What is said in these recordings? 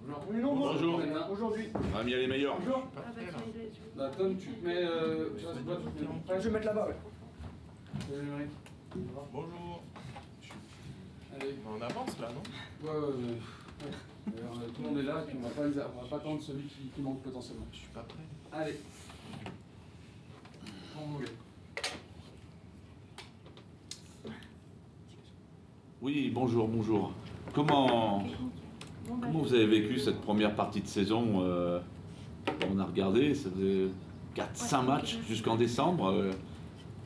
Oui, non, bonjour. Aujourd'hui. On a mis les meilleurs. Bonjour. Bah, Tom, tu te mets. Je vais mettre là-bas, ouais. Bonjour. Allez. On avance là, non? Ouais. Tout le monde est là, et puis on va pas attendre celui qui manque potentiellement. Je suis pas prêt. Allez. Bon, Oui, bonjour. Comment vous avez vécu cette première partie de saison? On a regardé, ça faisait 4-5 matchs jusqu'en décembre.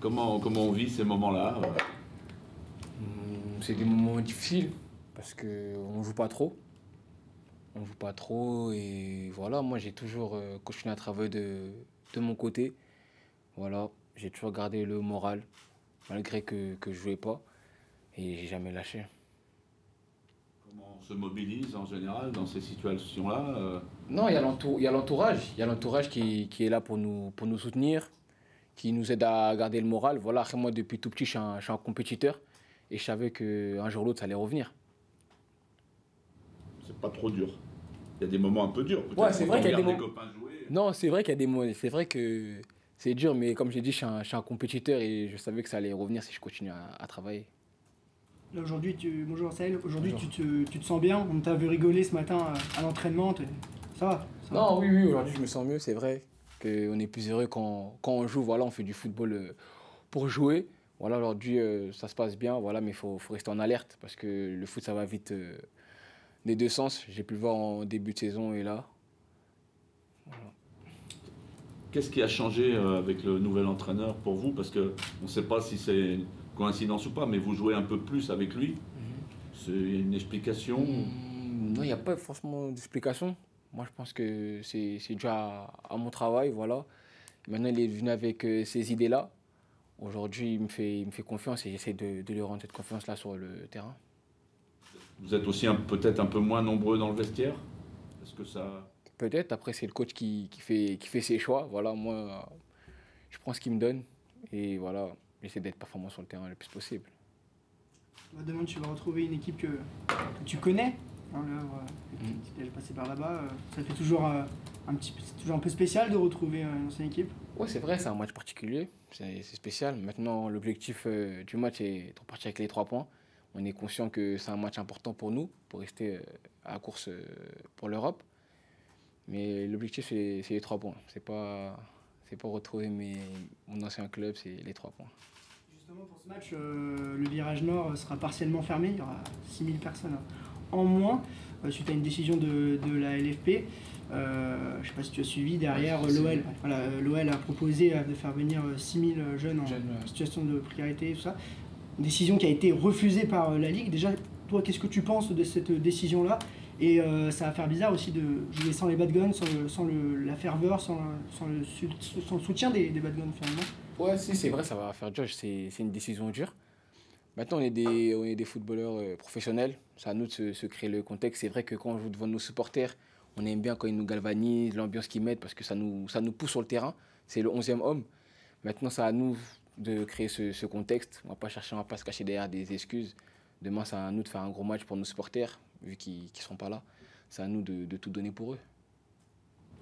Comment on vit ces moments-là? C'est des moments difficiles parce qu'on ne joue pas trop. On ne joue pas trop et voilà, moi j'ai toujours continué à travailler de mon côté. Voilà, j'ai toujours gardé le moral malgré que je ne jouais pas et j'ai jamais lâché. Comment on se mobilise en général dans ces situations-là? Non, il y a l'entourage qui est là pour nous soutenir, qui nous aide à garder le moral. Voilà, après moi depuis tout petit je suis un compétiteur et je savais qu'un jour ou l'autre ça allait revenir. C'est pas trop dur. Il y a des moments un peu durs. Ouais, c'est vrai qu'il y a des moments. moments. Non, c'est vrai qu'il y a des moments. C'est vrai que c'est dur, mais comme j'ai dit, je suis un compétiteur et je savais que ça allait revenir si je continue à travailler. là, aujourd'hui, bonjour Sahel. Aujourd'hui, tu te sens bien. On t'a vu rigoler ce matin à l'entraînement. Ça va? Non, oui, aujourd'hui je me sens mieux. C'est vrai qu'on est plus heureux quand on joue. Voilà, on fait du football pour jouer. Voilà, aujourd'hui ça se passe bien. Voilà, mais il faut rester en alerte parce que le foot ça va vite des deux sens. J'ai pu le voir en début de saison et là. Voilà. Qu'est-ce qui a changé avec le nouvel entraîneur pour vous? Parce qu'on ne sait pas si c'est une coïncidence ou pas, mais vous jouez un peu plus avec lui. C'est une explication? Non, il n'y a pas forcément d'explication. Moi, je pense que c'est dû à mon travail, voilà. Maintenant, il est venu avec ces idées-là. Aujourd'hui, il me fait confiance et j'essaie de lui rendre cette confiance-là sur le terrain. Vous êtes aussi peut-être un peu moins nombreux dans le vestiaire? Est-ce que ça... Peut-être, après, c'est le coach qui fait ses choix. Voilà, moi, je prends ce qu'il me donne et voilà, j'essaie d'être performant sur le terrain le plus possible. Demain, tu vas retrouver une équipe que tu connais. Hein, tu es déjà passé par là-bas. Ça fait toujours toujours un peu spécial de retrouver une ancienne équipe. Oui, c'est vrai, c'est un match particulier, c'est spécial. Maintenant, l'objectif du match est de repartir avec les 3 points. On est conscient que c'est un match important pour nous, pour rester à la course pour l'Europe. Mais l'objectif, c'est les 3 points. C'est pas retrouver mon ancien club, c'est les 3 points. Justement, pour ce match, le virage nord sera partiellement fermé. Il y aura 6000 personnes en moins, suite à une décision de la LFP. Je ne sais pas si tu as suivi, derrière l'OL. Voilà, l'OL a proposé de faire venir 6000 jeunes en situation de précarité et tout ça. Une décision qui a été refusée par la Ligue. Déjà, toi, qu'est-ce que tu penses de cette décision-là? Et ça va faire bizarre aussi de jouer sans les bad guns, sans la ferveur, sans le soutien des bad guns finalement. Ouais, si, c'est vrai, ça va faire dur. C'est une décision dure. Maintenant, on est des footballeurs professionnels. C'est à nous de se créer le contexte. C'est vrai que quand on joue devant nos supporters, on aime bien quand ils nous galvanisent, l'ambiance qu'ils mettent, parce que ça nous pousse sur le terrain. C'est le 11e homme. Maintenant, c'est à nous de créer ce contexte. On ne va pas se cacher derrière des excuses. Demain, c'est à nous de faire un gros match pour nos supporters, vu qu'ils ne seront pas là. C'est à nous de tout donner pour eux.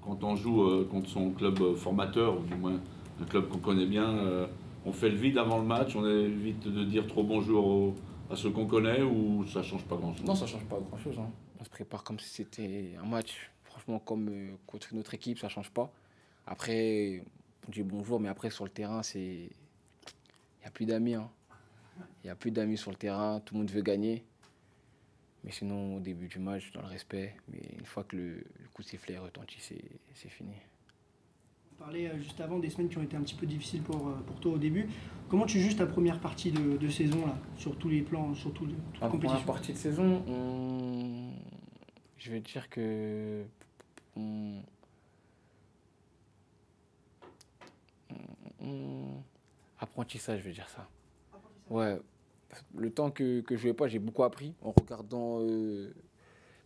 Quand on joue contre son club formateur, ou du moins un club qu'on connaît bien, on fait le vide avant le match, on évite de dire trop bonjour à ceux qu'on connaît, ou ça ne change pas grand-chose? Non, ça ne change pas grand-chose. Hein. On se prépare comme si c'était un match. Franchement, comme contre notre équipe, ça ne change pas. Après, on dit bonjour, mais après, sur le terrain, il n'y a plus d'amis. Hein. Il n'y a plus d'amis sur le terrain, tout le monde veut gagner. Mais sinon, au début du match, dans le respect, mais une fois que le coup de sifflet est retenti, c'est fini. On parlait juste avant des semaines qui ont été un petit peu difficiles pour toi au début. Comment tu juges ta première partie de saison, là, sur tous les plans, sur toute compétition? La première partie de saison, je vais dire que... apprentissage, je vais dire ça. Ouais. Le temps que je jouais pas, j'ai beaucoup appris en regardant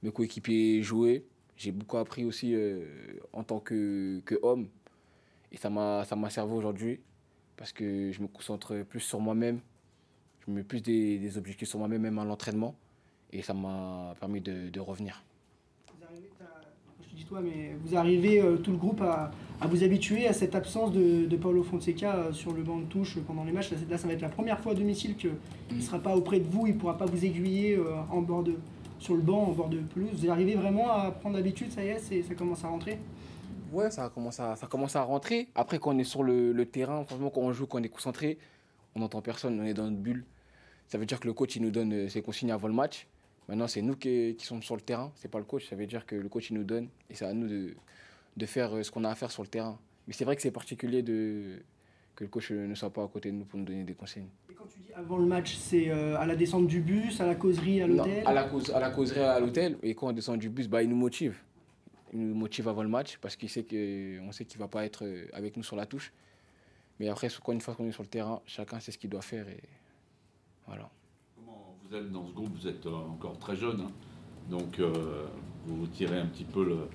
mes coéquipiers jouer. J'ai beaucoup appris aussi en tant qu'homme. Et ça m'a servi aujourd'hui parce que je me concentre plus sur moi-même. Je mets plus des objectifs sur moi-même, même à l'entraînement. Et ça m'a permis de revenir. je te dis toi, mais vous arrivez tout le groupe à vous habituer à cette absence de Paulo Fonseca sur le banc de touche pendant les matchs. Là, ça va être la première fois à domicile qu'il ne sera pas auprès de vous, il ne pourra pas vous aiguiller sur le banc, en bord de pelouse. Vous arrivez vraiment à prendre l'habitude, ça y est, ça commence à rentrer? Ouais, ça commence à rentrer. Après, quand on est sur le terrain, franchement, quand on joue, quand on est concentré, on n'entend personne, on est dans notre bulle. Ça veut dire que le coach il nous donne ses consignes avant le match. Maintenant, c'est nous qui sommes sur le terrain, c'est pas le coach. Ça veut dire que le coach il nous donne et c'est à nous de faire ce qu'on a à faire sur le terrain. Mais c'est vrai que c'est particulier que le coach ne soit pas à côté de nous pour nous donner des consignes. Et quand tu dis avant le match, c'est à la descente du bus, à la causerie à l'hôtel? Non, à la causerie à l'hôtel. Et quand on descend du bus, il nous motive. Il nous motive avant le match parce qu'on sait qu'il ne va pas être avec nous sur la touche. Mais après, une fois qu'on est sur le terrain, chacun sait ce qu'il doit faire. Et voilà. Comment vous êtes dans ce groupe? Vous êtes encore très jeune, hein. Donc vous tirez un petit peu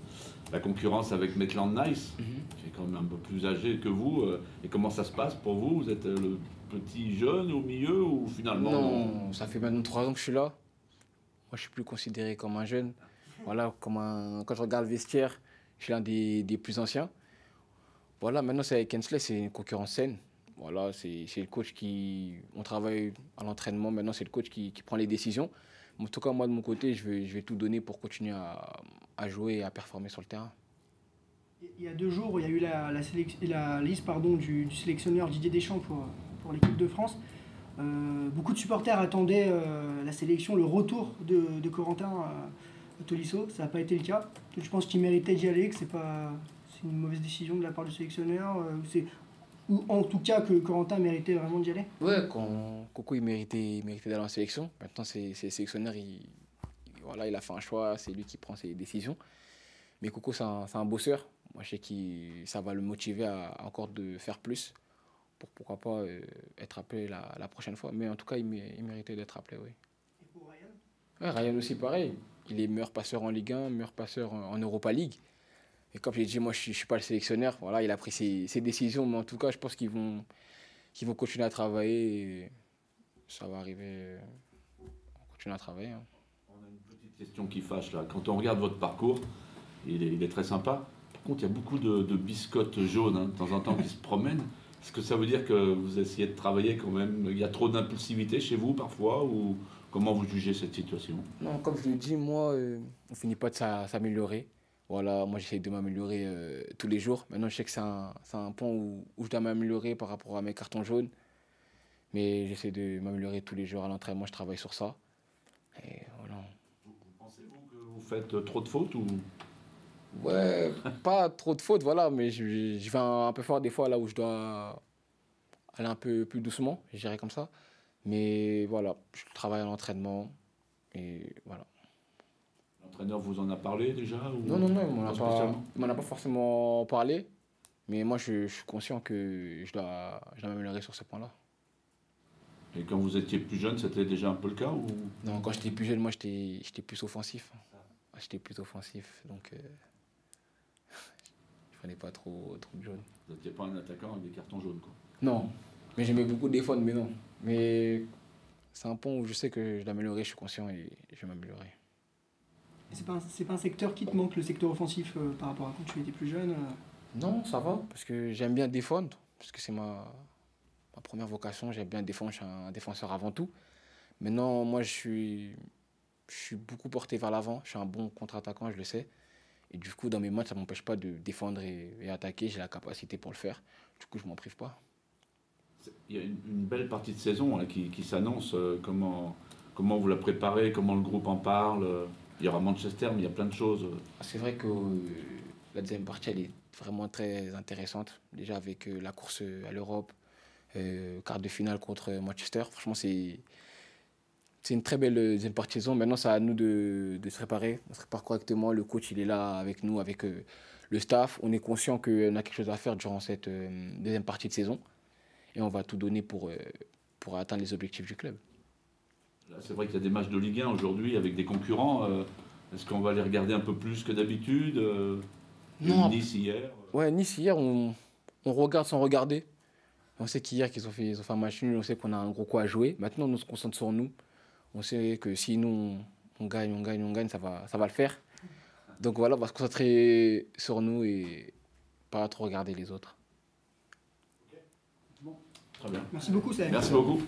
la concurrence avec Maitland Nice, qui est quand même un peu plus âgé que vous. Et comment ça se passe pour vous? Vous êtes le petit jeune au milieu ou finalement? Non, ça fait maintenant 3 ans que je suis là. Moi, je ne suis plus considéré comme un jeune. Voilà, quand je regarde le vestiaire, je suis l'un des plus anciens. Voilà, maintenant c'est avec Hensley, c'est une concurrence saine. Voilà, c'est le coach on travaille à l'entraînement, maintenant c'est le coach qui prend les décisions. En tout cas, moi de mon côté, je vais tout donner pour continuer à jouer et à performer sur le terrain. Il y a 2 jours, il y a eu la liste du sélectionneur Didier Deschamps pour l'équipe de France. Beaucoup de supporters attendaient la sélection, le retour de Corentin Tolisso. Ça n'a pas été le cas. Je pense qu'il méritait d'y aller, que c'est une mauvaise décision de la part du sélectionneur. Ou en tout cas que Corentin méritait vraiment d'y aller. Ouais, quand Coco il méritait d'aller en sélection. Maintenant, c'est le sélectionneur, voilà, il a fait un choix, c'est lui qui prend ses décisions. Mais Coco, c'est un bosseur. Moi, je sais que ça va le motiver à encore de faire plus pour pourquoi pas être appelé la prochaine fois. Mais en tout cas, il méritait d'être appelé, oui. Et pour Ryan? Ouais, Ryan aussi, pareil. Il est meilleur passeur en Ligue 1, meilleur passeur en Europa League. Et comme j'ai dit, moi, je ne suis pas le sélectionneur. Voilà, il a pris ses décisions. Mais en tout cas, je pense qu'ils vont continuer à travailler. Et ça va arriver. On continue à travailler. Hein. On a une petite question qui fâche, là. Quand on regarde votre parcours, il est très sympa. Par contre, il y a beaucoup de biscottes jaunes, hein, de temps en temps, qui se promènent. Est-ce que ça veut dire que vous essayez de travailler quand même? Il y a trop d'impulsivité chez vous, parfois? Ou comment vous jugez cette situation? Non, comme je le dis, moi, on finit pas de s'améliorer. Voilà, moi j'essaie de m'améliorer tous les jours. Maintenant, je sais que c'est un point où je dois m'améliorer par rapport à mes cartons jaunes. Mais j'essaie de m'améliorer tous les jours à l'entraînement, je travaille sur ça. Et voilà. Vous pensez-vous que vous faites trop de fautes ou... Ouais, pas trop de fautes, voilà, mais je vais un peu fort des fois là où je dois aller un peu plus doucement, je dirais comme ça. Mais voilà, je travaille à l'entraînement et voilà. L'entraîneur vous en a parlé déjà ou... Non, il m'en a pas forcément parlé, mais moi je suis conscient que je dois m'améliorer sur ce point-là. Et quand vous étiez plus jeune, c'était déjà un peu le cas ou... Non, quand j'étais plus jeune, moi j'étais plus offensif. J'étais plus offensif, donc je prenais pas trop de jaunes. Vous n'étiez pas un attaquant avec des cartons jaunes, quoi. Non, mais j'aimais beaucoup défendre, mais non. Mais c'est un point où je sais que je dois m'améliorer, je suis conscient et je vais m'améliorer. C'est pas un secteur qui te manque, le secteur offensif, par rapport à quand tu étais plus jeune? Non, ça va, parce que j'aime bien défendre, parce que c'est ma première vocation, j'aime bien défendre, je suis un défenseur avant tout. Maintenant, moi, je suis beaucoup porté vers l'avant, je suis un bon contre-attaquant, je le sais. Et du coup, dans mes matchs, ça ne m'empêche pas de défendre et attaquer, j'ai la capacité pour le faire. Du coup, je ne m'en prive pas. Il y a une belle partie de saison là, qui s'annonce. Comment vous la préparez? Comment le groupe en parle? Il y aura Manchester, mais il y a plein de choses. C'est vrai que la deuxième partie, elle est vraiment très intéressante. Déjà avec la course à l'Europe, quart de finale contre Manchester. Franchement, c'est une très belle deuxième partie de saison. Maintenant, c'est à nous de se préparer. On se prépare correctement. Le coach, il est là avec nous, avec le staff. On est conscient qu'on a quelque chose à faire durant cette deuxième partie de saison. Et on va tout donner pour atteindre les objectifs du club. C'est vrai qu'il y a des matchs de Ligue 1 aujourd'hui avec des concurrents. Est-ce qu'on va les regarder un peu plus que d'habitude? Non. Nice hier. Ouais, Nice hier, on regarde sans regarder. On sait qu'hier qu'ils ont fait un match nul, on sait qu'on a un gros coup à jouer. Maintenant, on se concentre sur nous. On sait que si nous, on gagne, ça va le faire. Donc voilà, on va se concentrer sur nous et pas trop regarder les autres. Très bien. Merci beaucoup, Saïd. Merci beaucoup.